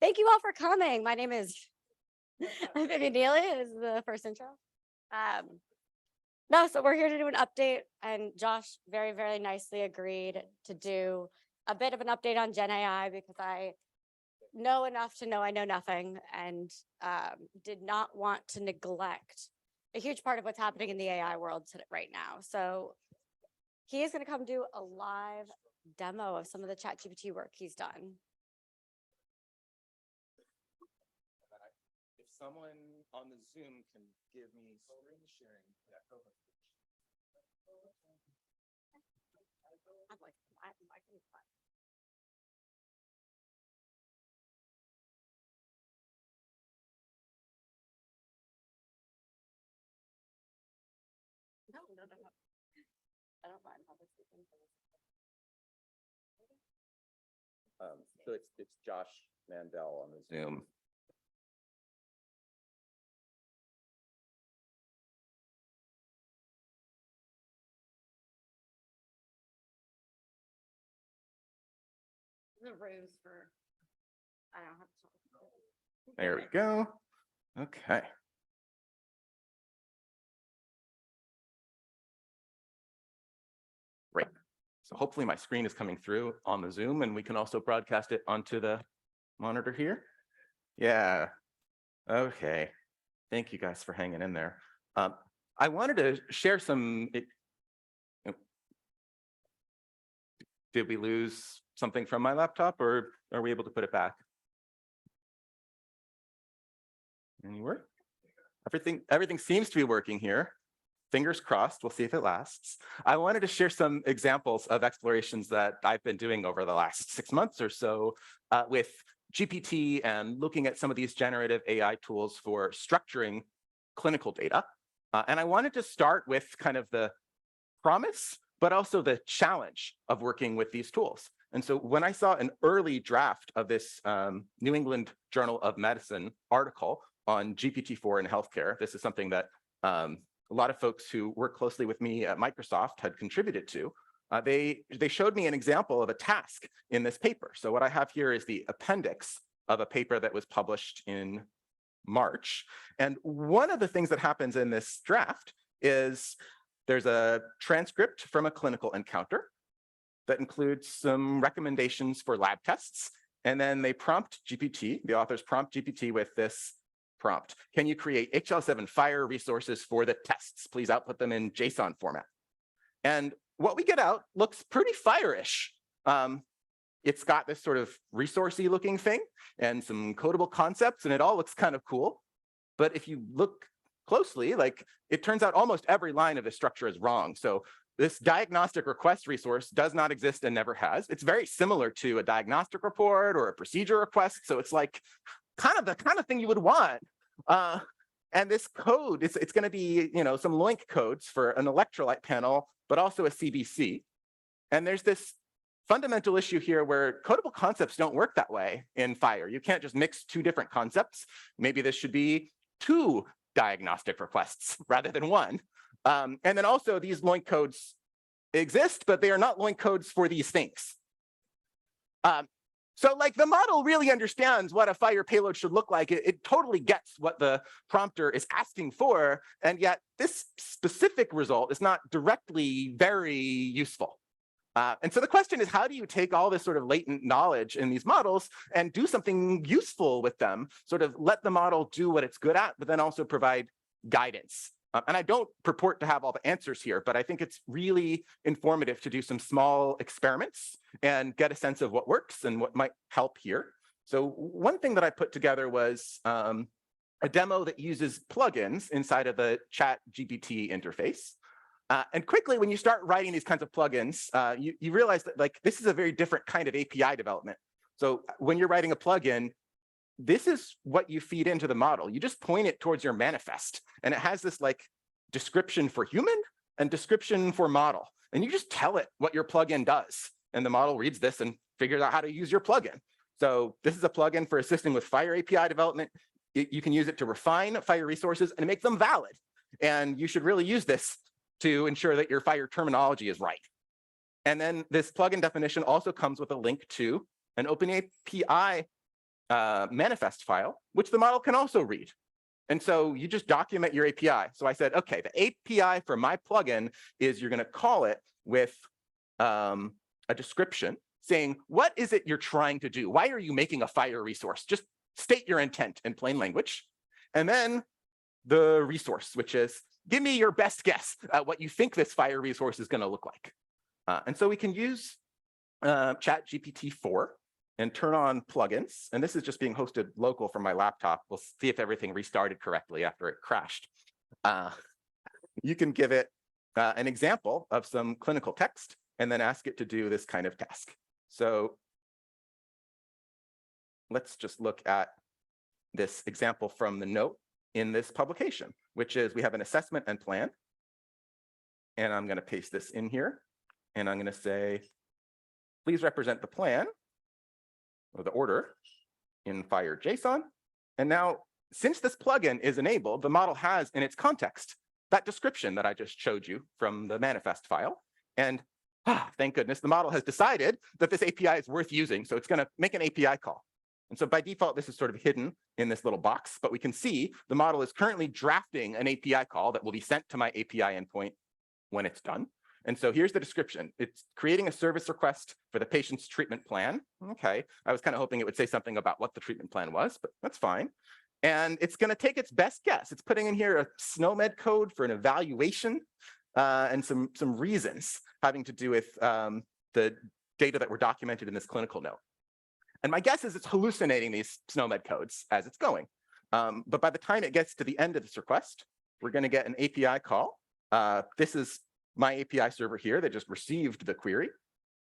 Thank you all for coming. My name is Vivian. Neilley is the first intro. No, so we're here to do an update, and Josh very, very nicely agreed to do a bit of an update on Gen AI because I know enough to know I know nothing, and did not want to neglect a huge part of what's happening in the AI world right now. So he is going to come do a live demo of some of the ChatGPT work he's done. If someone on the Zoom can give me screen sharing for that program. No. I don't mind public speaking. So it's Josh Mandel on the Zoom. The ruse for, I don't have to. There we go. Okay. Great. So hopefully my screen is coming through on the Zoom, and we can also broadcast it onto the monitor here. Yeah. Okay. Thank you guys for hanging in there. I wanted to share some. Did we lose something from my laptop, or are we able to put it back? Anywhere? Everything seems to be working here. Fingers crossed, we'll see if it lasts. I wanted to share some examples of explorations that I've been doing over the last 6 months or so with GPT and looking at some of these generative AI tools for structuring clinical data. And I wanted to start with kind of the promise, but also the challenge of working with these tools. And so when I saw an early draft of this New England Journal of Medicine article on GPT-4 in healthcare, this is something that a lot of folks who work closely with me at Microsoft had contributed to. They showed me an example of a task in this paper. So what I have here is the appendix of a paper that was published in March. And one of the things that happens in this draft is there's a transcript from a clinical encounter that includes some recommendations for lab tests. And then they prompt GPT, the authors prompt GPT with this prompt. Can you create HL7 FHIR resources for the tests? Please output them in JSON format. And what we get out looks pretty FHIR-ish. It's got this sort of resourcey looking thing and some codable concepts, and it all looks kind of cool. But if you look closely, like it turns out almost every line of the structure is wrong. So this diagnostic request resource does not exist and never has. It's very similar to a diagnostic report or a procedure request. So it's like kind of the thing you would want. And this code, it's going to be, some LOINC codes for an electrolyte panel, but also a CBC. And there's this fundamental issue here where codable concepts don't work that way in FHIR. You can't just mix two different concepts. Maybe this should be two diagnostic requests rather than one. And then also these LOINC codes exist, but they are not LOINC codes for these things. So like the model really understands what a FHIR payload should look like. It totally gets what the prompter is asking for, and yet this specific result is not directly very useful. And so the question is, how do you take all this sort of latent knowledge in these models and do something useful with them, sort of let the model do what it's good at, but then also provide guidance? And I don't purport to have all the answers here, but I think it's really informative to do some small experiments and get a sense of what works and what might help here. So one thing that I put together was a demo that uses plugins inside of the ChatGPT interface. And quickly, when you start writing these kinds of plugins, you realize that like this is a very different kind of API development. So when you're writing a plugin, this is what you feed into the model. You just point it towards your manifest, and it has this like description for human and description for model. And you just tell it what your plugin does, and the model reads this and figures out how to use your plugin. So this is a plugin for assisting with FHIR API development. You can use it to refine FHIR resources and make them valid. And you should really use this to ensure that your FHIR terminology is right. And then this plugin definition also comes with a link to an OpenAPI manifest file, which the model can also read. And so you just document your API. So I said, okay, the API for my plugin is you're going to call it with a description saying, what is it you're trying to do? Why are you making a FHIR resource? Just state your intent in plain language. And then the resource, which is, give me your best guess at what you think this FHIR resource is going to look like. And so we can use ChatGPT-4 and turn on plugins. And this is just being hosted local from my laptop. We'll see if everything restarted correctly after it crashed. You can give it an example of some clinical text and then ask it to do this kind of task. So let's just look at this example from the note in this publication, which is we have an assessment and plan. And I'm going to paste this in here. And I'm going to say, please represent the plan or the order in FHIR JSON. And now, since this plugin is enabled, the model has in its context that description that I just showed you from the manifest file. And thank goodness, the model has decided that this API is worth using. So it's going to make an API call. And so by default, this is sort of hidden in this little box. But we can see the model is currently drafting an API call that will be sent to my API endpoint when it's done. And so here's the description. It's creating a service request for the patient's treatment plan. Okay, I was kind of hoping it would say something about what the treatment plan was, but that's fine. And it's going to take its best guess. It's putting in here a SNOMED code for an evaluation and some reasons having to do with the data that were documented in this clinical note. And my guess is it's hallucinating these SNOMED codes as it's going. But by the time it gets to the end of this request, we're going to get an API call. This is my API server here that just received the query.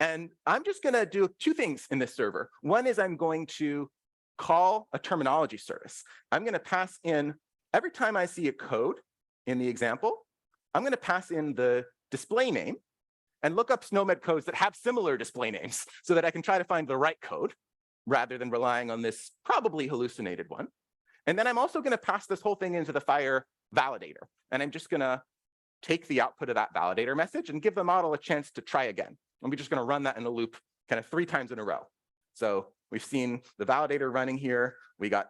And I'm just going to do two things in this server. One is I'm going to call a terminology service. I'm going to pass in, every time I see a code in the example, I'm going to pass in the display name and look up SNOMED codes that have similar display names so that I can try to find the right code rather than relying on this probably hallucinated one. And then I'm also going to pass this whole thing into the FHIR validator. And I'm just going to take the output of that validator message and give the model a chance to try again. And we're just going to run that in a loop kind of 3 times in a row. So we've seen the validator running here. We got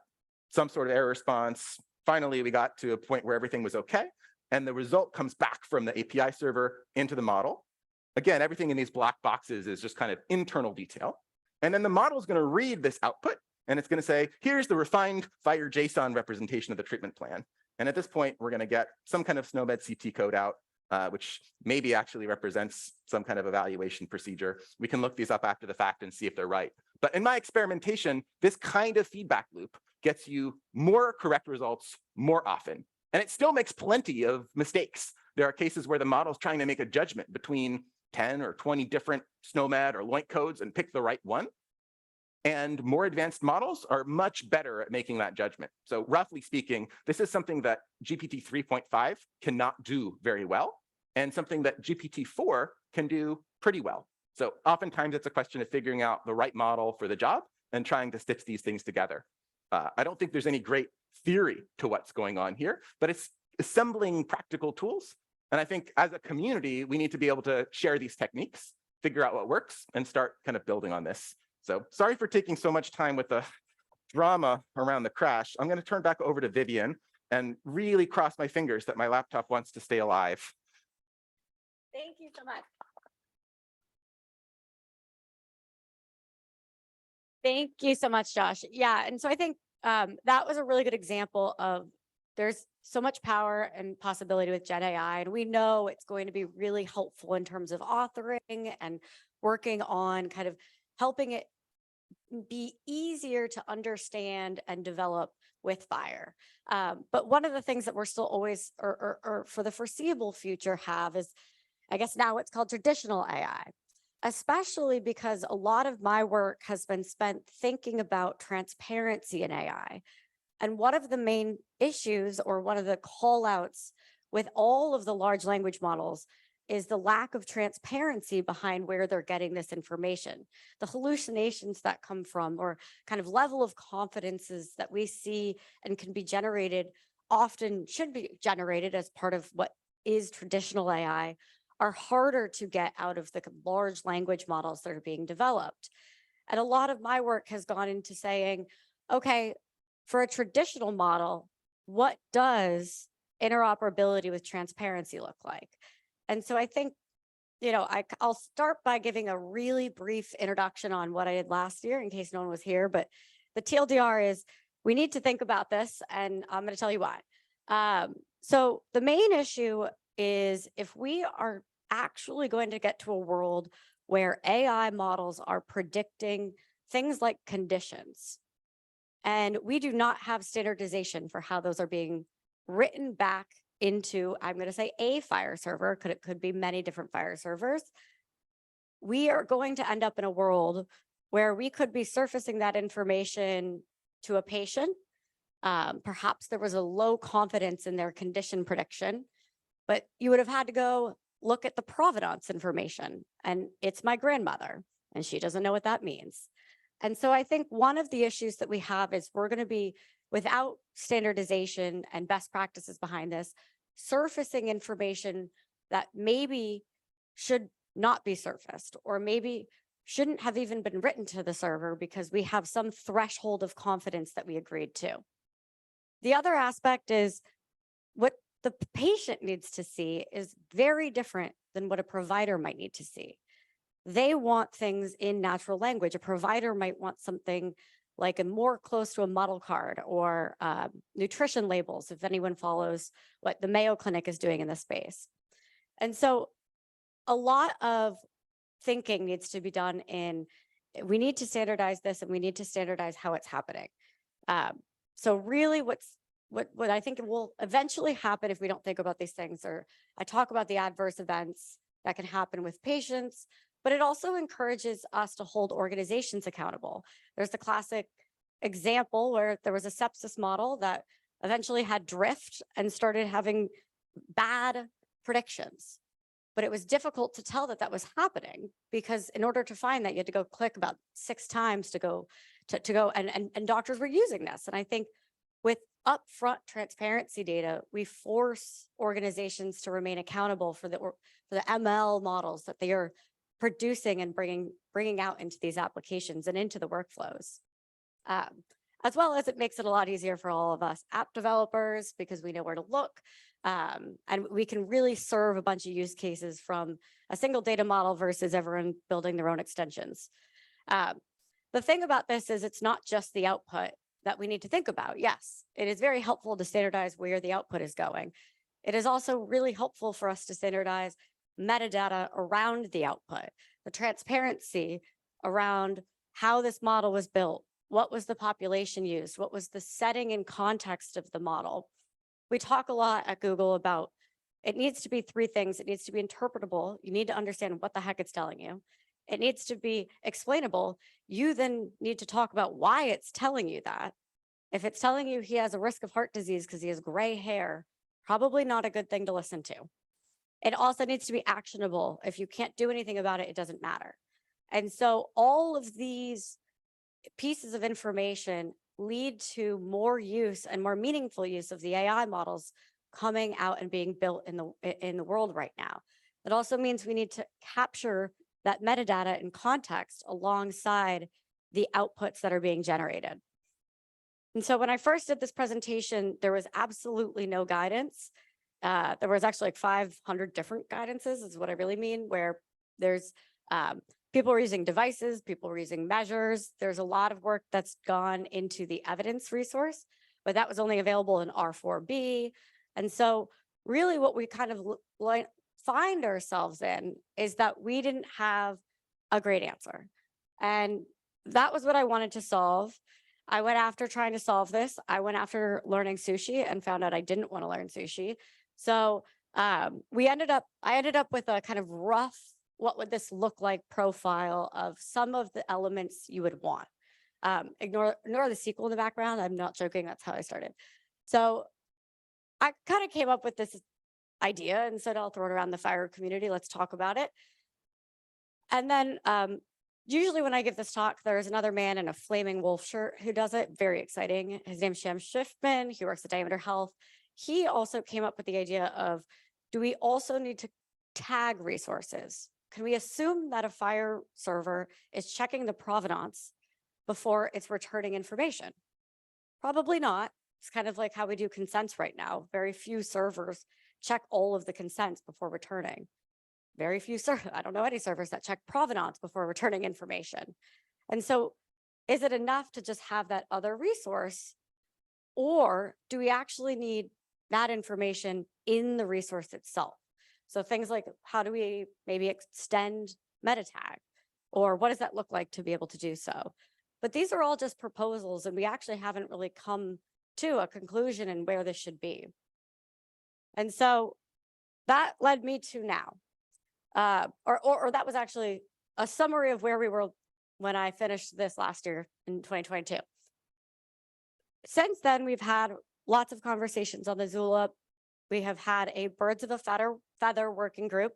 some sort of error response. Finally, we got to a point where everything was OK. And the result comes back from the API server into the model. Again, everything in these black boxes is just kind of internal detail. And then the model is going to read this output. And it's going to say, here's the refined FHIR JSON representation of the treatment plan. And at this point, we're going to get some kind of SNOMED CT code out, which maybe actually represents some kind of evaluation procedure. We can look these up after the fact and see if they're right. But in my experimentation, this kind of feedback loop gets you more correct results more often. And it still makes plenty of mistakes. There are cases where the model is trying to make a judgment between 10 or 20 different SNOMED or LOINC codes and pick the right one. And more advanced models are much better at making that judgment. So roughly speaking, this is something that GPT 3.5 cannot do very well, and something that GPT-4 can do pretty well. So oftentimes it's a question of figuring out the right model for the job and trying to stitch these things together. I don't think there's any great theory to what's going on here, but it's assembling practical tools. And I think as a community, we need to be able to share these techniques, figure out what works, and start kind of building on this. So sorry for taking so much time with the drama around the crash. I'm going to turn back over to Vivian and really cross my fingers that my laptop wants to stay alive. Thank you so much. Thank you so much, Josh. Yeah, and so I think that was a really good example of there's so much power and possibility with Gen AI, and we know it's going to be really helpful in terms of authoring and working on kind of helping it be easier to understand and develop with FHIR. But one of the things that we're still always, or for the foreseeable future have is, I guess now it's called traditional AI, especially because a lot of my work has been spent thinking about transparency in AI. And one of the main issues, or one of the call outs with all of the large language models, is the lack of transparency behind where they're getting this information. The hallucinations that come from, or kind of level of confidences that we see and can be generated, often should be generated as part of what is traditional AI, are harder to get out of the large language models that are being developed. And a lot of my work has gone into saying, okay, for a traditional model, what does interoperability with transparency look like? And so I think, I'll start by giving a really brief introduction on what I did last year in case no one was here, but the TLDR is we need to think about this, and I'm going to tell you why. So the main issue is if we are actually going to get to a world where AI models are predicting things like conditions, and we do not have standardization for how those are being written back into, I'm going to say a FHIR server, it could be many different FHIR servers. We are going to end up in a world where we could be surfacing that information to a patient. Perhaps there was a low confidence in their condition prediction, but you would have had to go look at the provenance information. And it's my grandmother, and she doesn't know what that means. And so I think one of the issues that we have is we're going to be, without standardization and best practices behind this, surfacing information that maybe should not be surfaced, or maybe shouldn't have even been written to the server because we have some threshold of confidence that we agreed to. The other aspect is what the patient needs to see is very different than what a provider might need to see. They want things in natural language. A provider might want something like a more close to a model card or nutrition labels, if anyone follows what the Mayo Clinic is doing in this space. And so a lot of thinking needs to be done we need to standardize this, and we need to standardize how it's happening. So really what I think will eventually happen if we don't think about these things, or I talk about the adverse events that can happen with patients, but it also encourages us to hold organizations accountable. There's the classic example where there was a sepsis model that eventually had drift and started having bad predictions. But it was difficult to tell that was happening, because in order to find that, you had to go click about 6 times to go, and doctors were using this. And I think with upfront transparency data, we force organizations to remain accountable for the ML models that they are producing and bringing out into these applications and into the workflows. As well as it makes it a lot easier for all of us app developers, because we know where to look, and we can really serve a bunch of use cases from a single data model versus everyone building their own extensions. The thing about this is it's not just the output that we need to think about. Yes, it is very helpful to standardize where the output is going. It is also really helpful for us to standardize metadata around the output, the transparency around how this model was built, what was the population used, what was the setting and context of the model. We talk a lot at Google about it needs to be 3 things. It needs to be interpretable. You need to understand what the heck it's telling you. It needs to be explainable. You then need to talk about why it's telling you that. If it's telling you he has a risk of heart disease because he has gray hair, probably not a good thing to listen to. It also needs to be actionable. If you can't do anything about it, it doesn't matter. And so all of these pieces of information lead to more use and more meaningful use of the AI models coming out and being built in the world right now. It also means we need to capture that metadata in context alongside the outputs that are being generated. And so when I first did this presentation, there was absolutely no guidance. There was actually like 500 different guidances is what I really mean, where there's people were using devices, people were using measures. There's a lot of work that's gone into the evidence resource, but that was only available in R4B. And so really what we kind of find ourselves in is that we didn't have a great answer. And that was what I wanted to solve. I went after trying to solve this. I went after learning sushi and found out I didn't want to learn sushi. So I ended up with a kind of rough, what would this look like profile of some of the elements you would want. Ignore the sequel in the background. I'm not joking. That's how I started. So I kind of came up with this idea and said, I'll throw it around the FHIR community. Let's talk about it. And then usually when I give this talk, there's another man in a flaming wolf shirt who does it. Very exciting. His name's Sham Schiffman. He works at Diameter Health. He also came up with the idea of, do we also need to tag resources? Can we assume that a FHIR server is checking the provenance before it's returning information? Probably not. It's kind of like how we do consents right now. Very few servers check all of the consents before returning. Very few I don't know any servers that check provenance before returning information. And so is it enough to just have that other resource, or do we actually need that information in the resource itself? So things like, how do we maybe extend meta tag, or what does that look like to be able to do so? But these are all just proposals, and we actually haven't really come to a conclusion in where this should be. And so that led me to now, or that was actually a summary of where we were when I finished this last year in 2022. Since then, we've had lots of conversations on the Zulip. We have had a birds of a feather working group.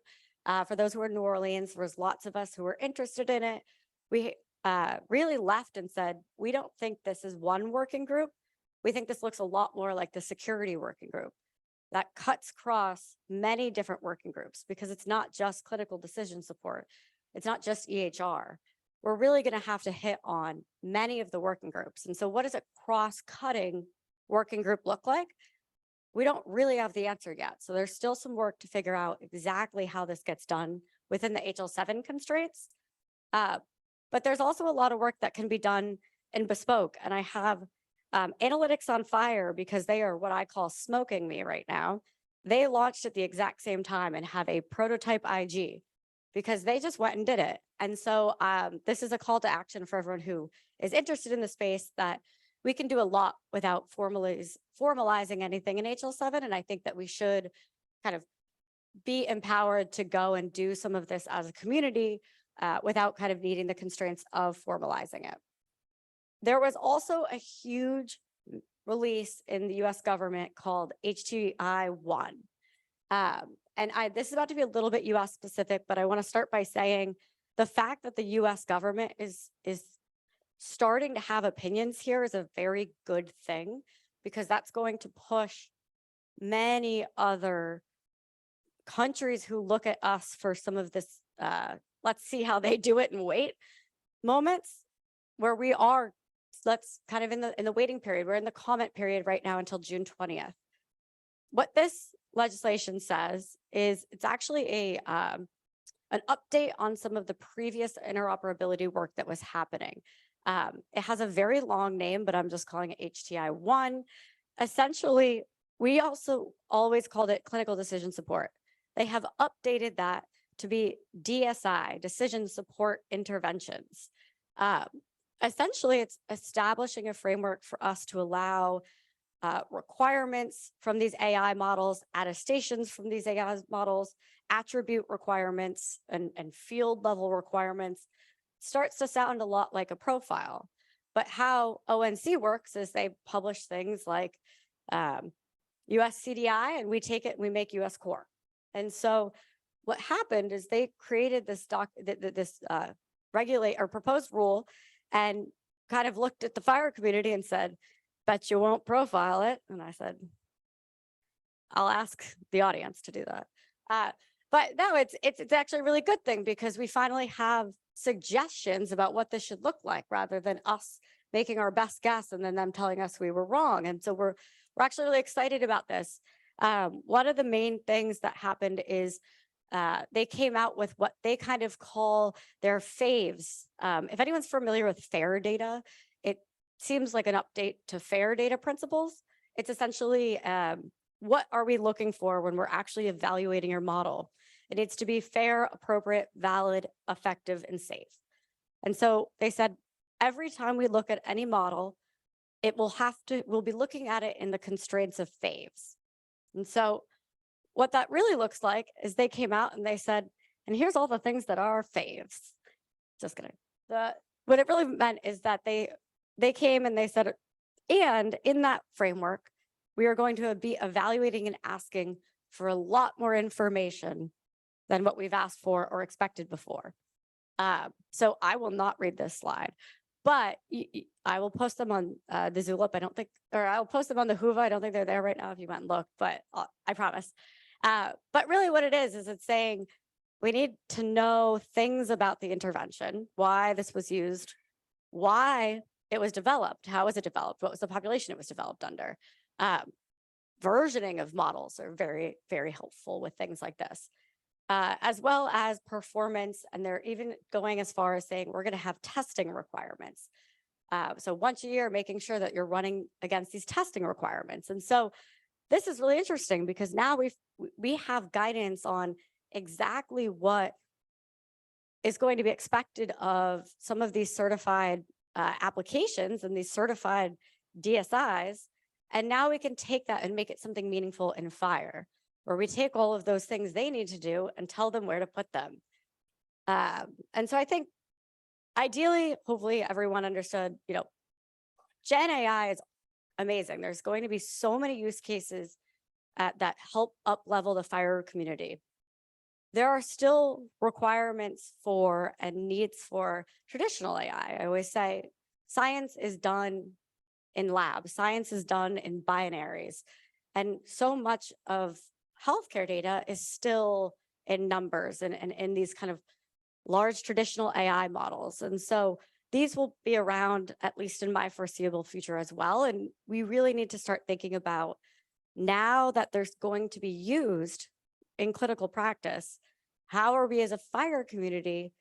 For those who are in New Orleans, there was lots of us who were interested in it. We really left and said, we don't think this is one working group. We think this looks a lot more like the security working group that cuts across many different working groups, because it's not just clinical decision support. It's not just EHR. We're really going to have to hit on many of the working groups. And so what does a cross-cutting working group look like? We don't really have the answer yet. So there's still some work to figure out exactly how this gets done within the HL7 constraints. But there's also a lot of work that can be done in bespoke. And I have analytics on FHIR, because they are what I call smoking me right now. They launched at the exact same time and have a prototype IG, because they just went and did it. And so this is a call to action for everyone who is interested in the space, that we can do a lot without formalizing anything in HL7. And I think that we should kind of be empowered to go and do some of this as a community without kind of needing the constraints of formalizing it. There was also a huge release in the US government called HTI-1. And this is about to be a little bit US specific, but I want to start by saying the fact that the US government is starting to have opinions here is a very good thing, because that's going to push many other countries who look at us for some of this, let's see how they do it and wait moments, where we are, let's kind of in the waiting period. We're in the comment period right now until June 20th. What this legislation says is it's actually an update on some of the previous interoperability work that was happening. It has a very long name, but I'm just calling it HTI-1. Essentially, we also always called it clinical decision support. They have updated that to be DSI, decision support interventions. Essentially, it's establishing a framework for us to allow requirements from these AI models, attestations from these AI models, attribute requirements, and field level requirements. Starts to sound a lot like a profile. But how ONC works is they publish things like US CDI, and we take it and we make US core. And so what happened is they created this regulate or proposed rule, and kind of looked at the FHIR community and said, bet you won't profile it. And I said, I'll ask the audience to do that. But no, it's actually a really good thing, because we finally have suggestions about what this should look like, rather than us making our best guess and then them telling us we were wrong. And so we're actually really excited about this. One of the main things that happened is they came out with what they kind of call their faves. If anyone's familiar with FHIR data, it seems like an update to FHIR data principles. It's essentially what are we looking for when we're actually evaluating your model? It needs to be fair, appropriate, valid, effective, and safe. And so they said, every time we look at any model, we'll be looking at it in the constraints of faves. And so what that really looks like is they came out and they said, and here's all the things that are faves. Just kidding. What it really meant is that they came and they said, and in that framework, we are going to be evaluating and asking for a lot more information than what we've asked for or expected before. So I will not read this slide, but I will post them on the Zulip. I'll post them on the Whova. I don't think they're there right now if you went and look, but I promise. But really what it is it's saying we need to know things about the intervention, why this was used, why it was developed. How was it developed? What was the population it was developed under? Versioning of models are very, very helpful with things like this, as well as performance. And they're even going as far as saying we're going to have testing requirements. So once a year, making sure that you're running against these testing requirements. And so this is really interesting because now we have guidance on exactly what is going to be expected of some of these certified applications and these certified DSIs. And now we can take that and make it something meaningful in FHIR, where we take all of those things they need to do and tell them where to put them. And so I think ideally, hopefully everyone understood, Gen AI is amazing. There's going to be so many use cases that help up level the FHIR community. There are still requirements for and needs for traditional AI. I always say science is done in labs, science is done in binaries. And so much of healthcare data is still in numbers and in these kind of large traditional AI models. And so these will be around, at least in my foreseeable future as well. And we really need to start thinking about, now that there's going to be used in clinical practice, how are we as a FHIR community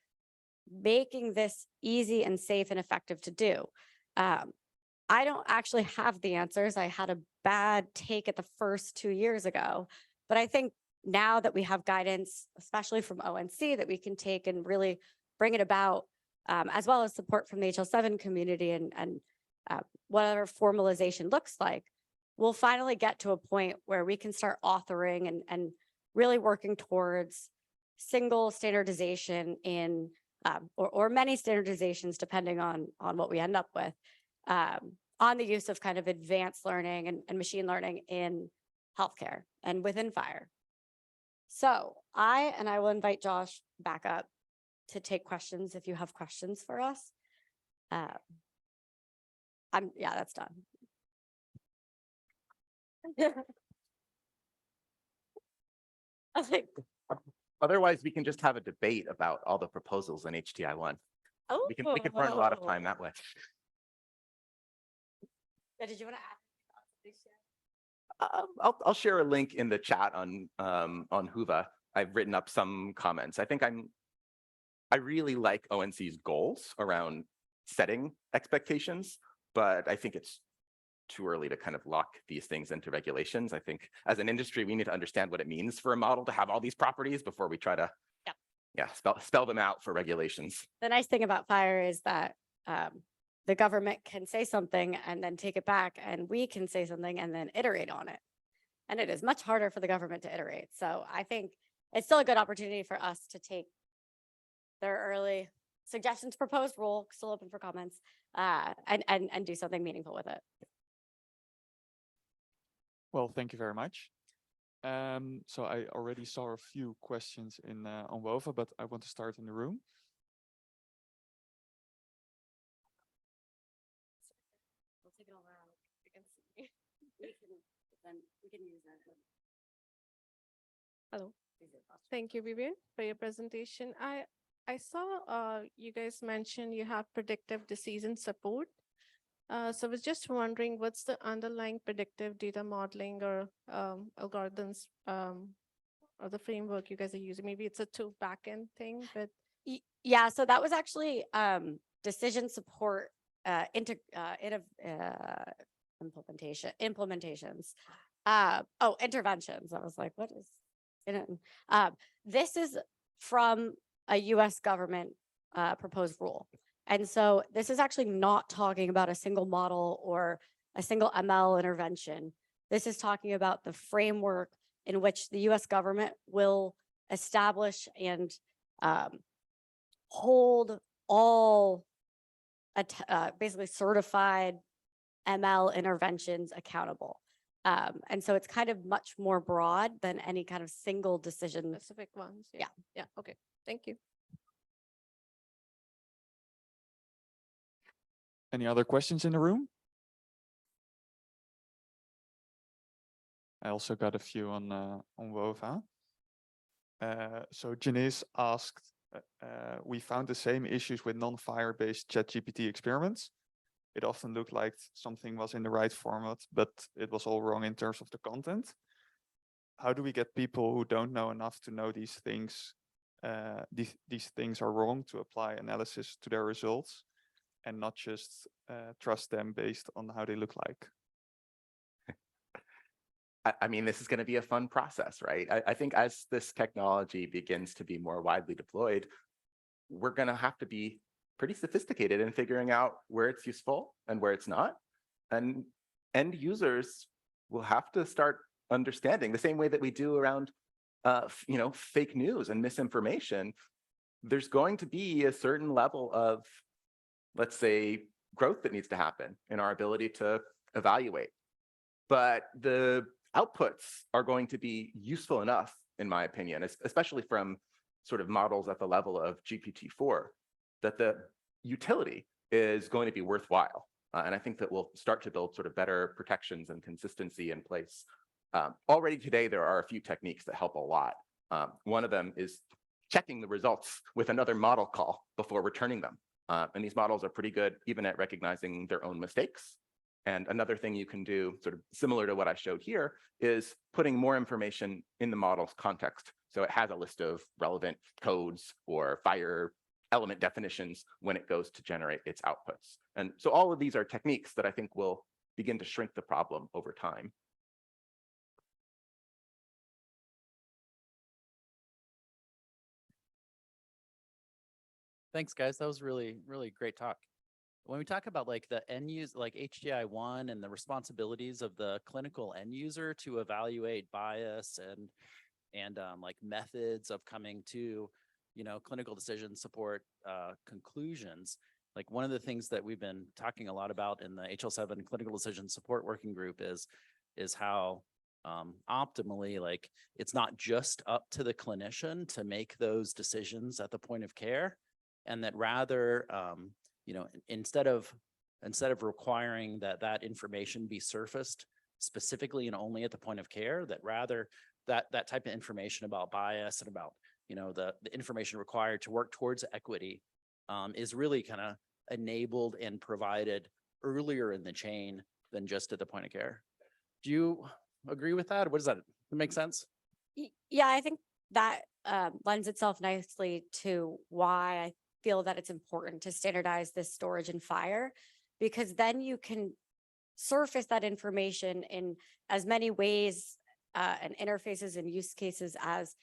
making this easy and safe and effective to do? I don't actually have the answers. I had a bad take at the first 2 years ago, but I think now that we have guidance, especially from ONC, that we can take and really bring it about, as well as support from the HL7 community and whatever formalization looks like, we'll finally get to a point where we can start authoring and really working towards single standardization in, or many standardizations, depending on what we end up with, on the use of kind of advanced learning and machine learning in healthcare and within FHIR. So I will invite Josh back up to take questions if you have questions for us. Yeah, that's done. I think. Otherwise, we can just have a debate about all the proposals in HTI1. Oh, We can burn a lot of time that way. Yeah, did you want to add? I'll share a link in the chat on Whova. I've written up some comments. I think I really like ONC's goals around setting expectations, but I think it's too early to kind of lock these things into regulations. I think as an industry, we need to understand what it means for a model to have all these properties before we try to spell them out for regulations. The nice thing about FHIR is that the government can say something and then take it back, and we can say something and then iterate on it. And it is much harder for the government to iterate. So I think it's still a good opportunity for us to take their early suggestions, proposed rule, still open for comments, and do something meaningful with it. Well, thank you very much. So I already saw a few questions in on Whova, but I want to start in the room. We'll take it all out. You can see. We can use that. Hello. Thank you, Vivian, for your presentation. I saw you guys mentioned you have predictive decision support. So I was just wondering, what's the underlying predictive data modeling or algorithms or the framework you guys are using? Maybe it's a two backend thing, but yeah. So that was actually decision support implementations. Interventions. I was like, what is it? This is from a US government proposed rule. And so this is actually not talking about a single model or a single ML intervention. This is talking about the framework in which the US government will establish and hold all basically certified ML interventions accountable. And so it's kind of much more broad than any kind of single decision. specific ones. Yeah. Okay. Thank you. Any other questions in the room? I also got a few on Whova. So Janice asked, we found the same issues with non-FHIR based ChatGPT experiments. it often looked like something was in the right format, but it was all wrong in terms of the content. How do we get people who don't know enough to know these things are wrong, to apply analysis to their results and not just trust them based on how they look like? I mean, this is going to be a fun process, right? I think as this technology begins to be more widely deployed, we're going to have to be pretty sophisticated in figuring out where it's useful and where it's not. And end users will have to start understanding the same way that we do around fake news and misinformation. There's going to be a certain level of, let's say, growth that needs to happen in our ability to evaluate. But the outputs are going to be useful enough, in my opinion, especially from sort of models at the level of GPT-4, that the utility is going to be worthwhile. And I think that we'll start to build sort of better protections and consistency in place. Already today, there are a few techniques that help a lot. One of them is checking the results with another model call before returning them. And these models are pretty good even at recognizing their own mistakes. And another thing you can do, sort of similar to what I showed here, is putting more information in the model's context. So it has a list of relevant codes or FHIR element definitions when it goes to generate its outputs. And so all of these are techniques that I think will begin to shrink the problem over time. Thanks, guys. That was really, really great talk. When we talk about like the end user, like HDI1 and the responsibilities of the clinical end user to evaluate bias and like methods of coming to, clinical decision support conclusions. Like one of the things that we've been talking a lot about in the HL7 clinical decision support working group is how optimally, like it's not just up to the clinician to make those decisions at the point of care, and that rather, instead of requiring that information be surfaced specifically and only at the point of care, that rather that type of information about bias and about the information required to work towards equity is really kind of enabled and provided earlier in the chain than just at the point of care. Do you agree with that? What does that make sense? Yeah, I think that lends itself nicely to why I feel that it's important to standardize this storage in FHIR, because then you can surface that information in as many ways and interfaces and use cases as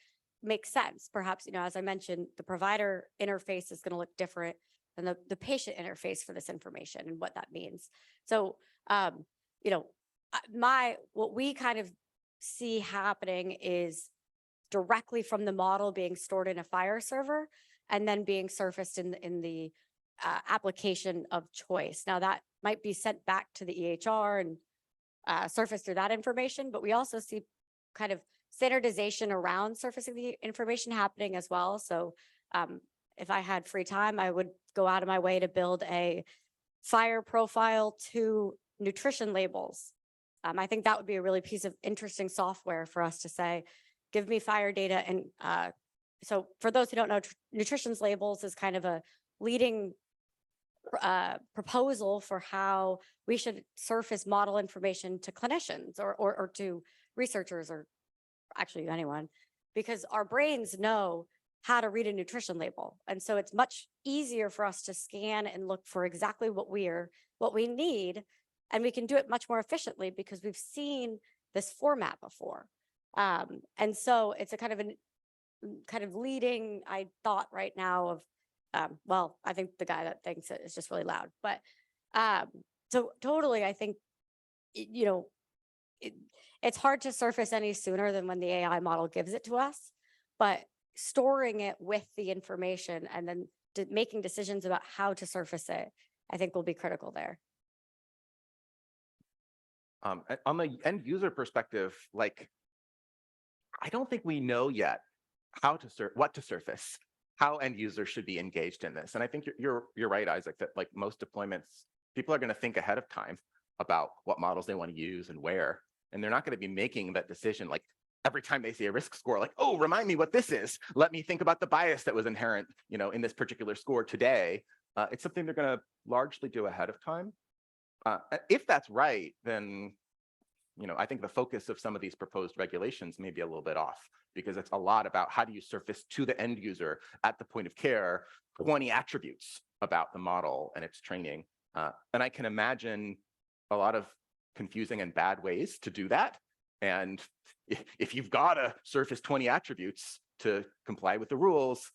makes sense. Perhaps, as I mentioned, the provider interface is going to look different than the patient interface for this information and what that means. So, what we kind of see happening is directly from the model being stored in a FHIR server and then being surfaced in the application of choice. Now that might be sent back to the EHR and surfaced through that information, but we also see kind of standardization around surfacing the information happening as well. So if I had free time, I would go out of my way to build a FHIR profile to nutrition labels. I think that would be a really piece of interesting software for us to say, give me FHIR data. And so for those who don't know, nutrition's labels is kind of a leading proposal for how we should surface model information to clinicians or to researchers or actually anyone, because our brains know how to read a nutrition label. And so it's much easier for us to scan and look for exactly what we need. And we can do it much more efficiently because we've seen this format before. And so it's a kind of leading, I thought right now of, well, I think the guy that thinks it is just really loud, but so totally, I think, it's hard to surface any sooner than when the AI model gives it to us, but storing it with the information and then making decisions about how to surface it, I think will be critical there. On the end user perspective, like, I don't think we know yet what to surface, how end users should be engaged in this. And I think you're right, Isaac, that like most deployments, people are going to think ahead of time about what models they want to use and where, and they're not going to be making that decision like every time they see a risk score, like, oh, remind me what this is. Let me think about the bias that was inherent, in this particular score today. It's something they're going to largely do ahead of time. If that's right, then I think the focus of some of these proposed regulations may be a little bit off, because it's a lot about how do you surface to the end user at the point of care 20 attributes about the model and its training. And I can imagine a lot of confusing and bad ways to do that. And if you've got to surface 20 attributes to comply with the rules,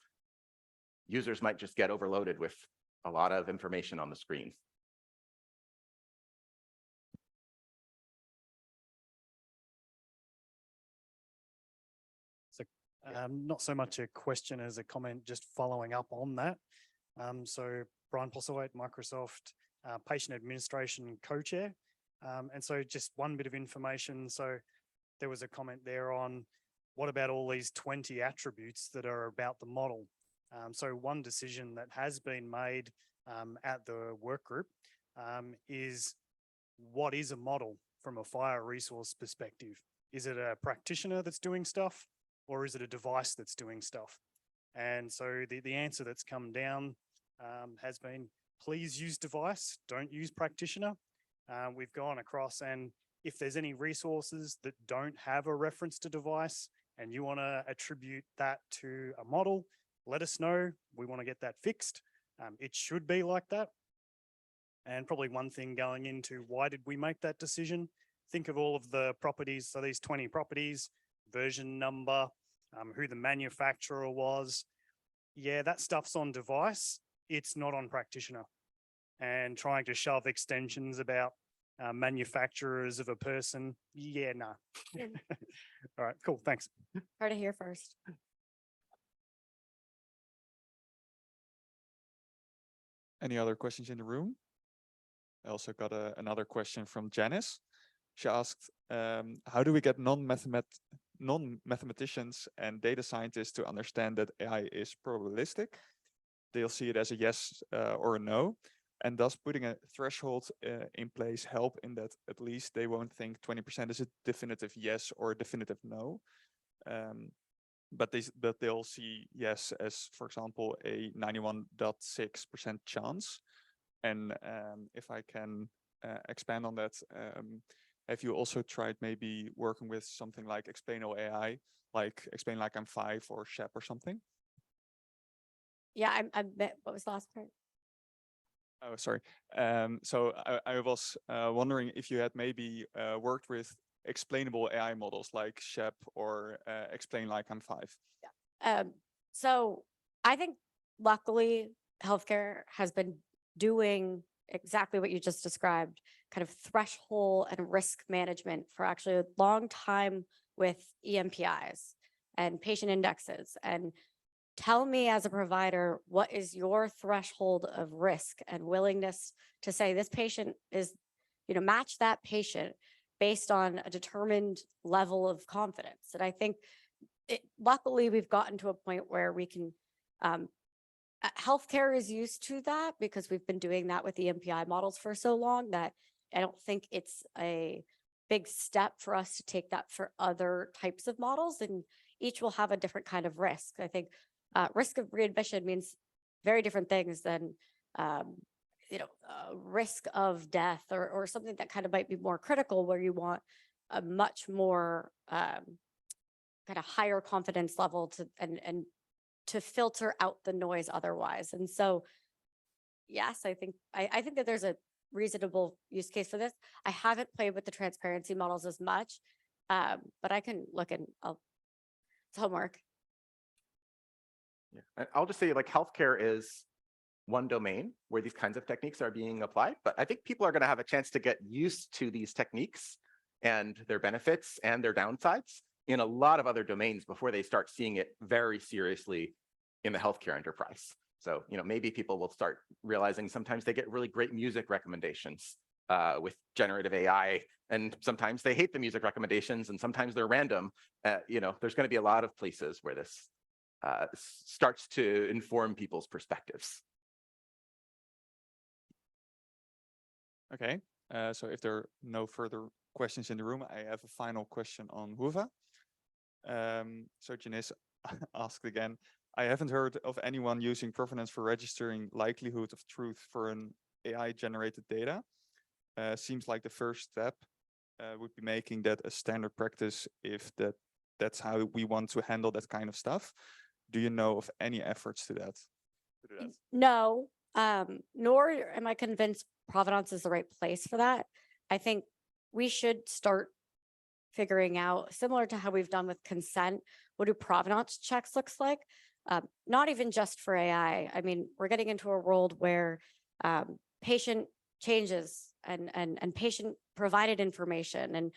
users might just get overloaded with a lot of information on the screen. Not so much a question as a comment, just following up on that. So Brian Postlethwaite, Microsoft Patient Administration Co-Chair. And so just one bit of information. So there was a comment there on what about all these 20 attributes that are about the model? So one decision that has been made at the work group is what is a model from a FHIR resource perspective? Is it a practitioner that's doing stuff? Or is it a device that's doing stuff? And so the answer that's come down has been, please use device, don't use practitioner. We've gone across, and if there's any resources that don't have a reference to device and you want to attribute that to a model, let us know. We want to get that fixed. It should be like that. And probably one thing going into why did we make that decision? Think of all of the properties. So these 20 properties, version number, who the manufacturer was. Yeah, that stuff's on device. It's not on practitioner. And trying to shove extensions about manufacturers of a person. Yeah, no. All right, cool. Thanks. Heard it here first. Any other questions in the room? I also got another question from Janice. She asked, how do we get non-mathematicians and data scientists to understand that AI is probabilistic? They'll see it as a yes or a no. And thus putting a threshold in place help in that at least they won't think 20% is a definitive yes or a definitive no. But they'll see yes as, for example, a 91.6% chance. And if I can expand on that, have you also tried maybe working with something like Explainable AI, like Explain Like I'm 5 or SHEP or something? Yeah, what was the last part? Oh, sorry. So I was wondering if you had maybe worked with explainable AI models like SHEP or Explain Like I'm 5. Yeah. So I think luckily healthcare has been doing exactly what you just described, kind of threshold and risk management for actually a long time with EMPIs and patient indexes. And tell me as a provider, what is your threshold of risk and willingness to say this patient is, match that patient based on a determined level of confidence. And I think luckily we've gotten to a point where we can, healthcare is used to that because we've been doing that with the MPI models for so long that I don't think it's a big step for us to take that for other types of models, and each will have a different kind of risk. I think risk of readmission means very different things than, risk of death or something that kind of might be more critical, where you want a much more kind of higher confidence level to and to filter out the noise otherwise. And so, yes, I think that there's a reasonable use case for this. I haven't played with the transparency models as much, but I can look and it's homework. Yeah. And I'll just say, like, healthcare is one domain where these kinds of techniques are being applied, but I think people are going to have a chance to get used to these techniques and their benefits and their downsides in a lot of other domains before they start seeing it very seriously in the healthcare enterprise. So, maybe people will start realizing sometimes they get really great music recommendations with generative AI, and sometimes they hate the music recommendations, and sometimes they're random. There's going to be a lot of places where this starts to inform people's perspectives. Okay, so if there are no further questions in the room, I have a final question on Whova. So Janice asked again, I haven't heard of anyone using provenance for registering likelihood of truth for an AI generated data. seems like the first step would be making that a standard practice if that's how we want to handle that kind of stuff. Do you know of any efforts to that? No, nor am I convinced provenance is the right place for that. I think we should start figuring out, similar to how we've done with consent, what do provenance checks looks like? Not even just for AI. I mean, we're getting into a world where patient changes and patient provided information and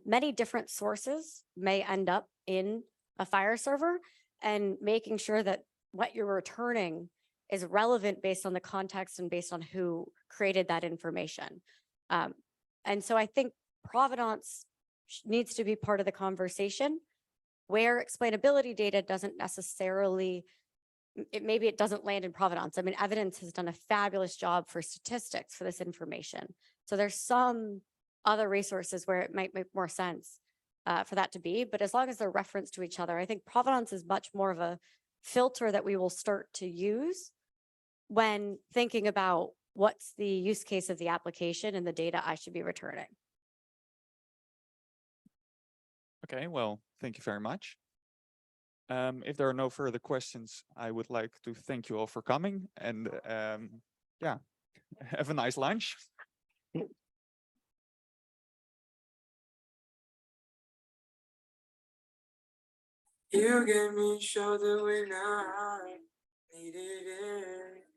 many different sources may end up in a FHIR server, and making sure that what you're returning is relevant based on the context and based on who created that information. And so I think provenance needs to be part of the conversation, where explainability data doesn't necessarily, maybe it doesn't land in provenance. I mean, evidence has done a fabulous job for statistics for this information. So there's some other resources where it might make more sense for that to be, but as long as they're referenced to each other, I think provenance is much more of a filter that we will start to use when thinking about what's the use case of the application and the data I should be returning. Okay, well, thank you very much. If there are no further questions, I would like to thank you all for coming, and yeah, have a nice lunch. You gave me shelter when I needed it.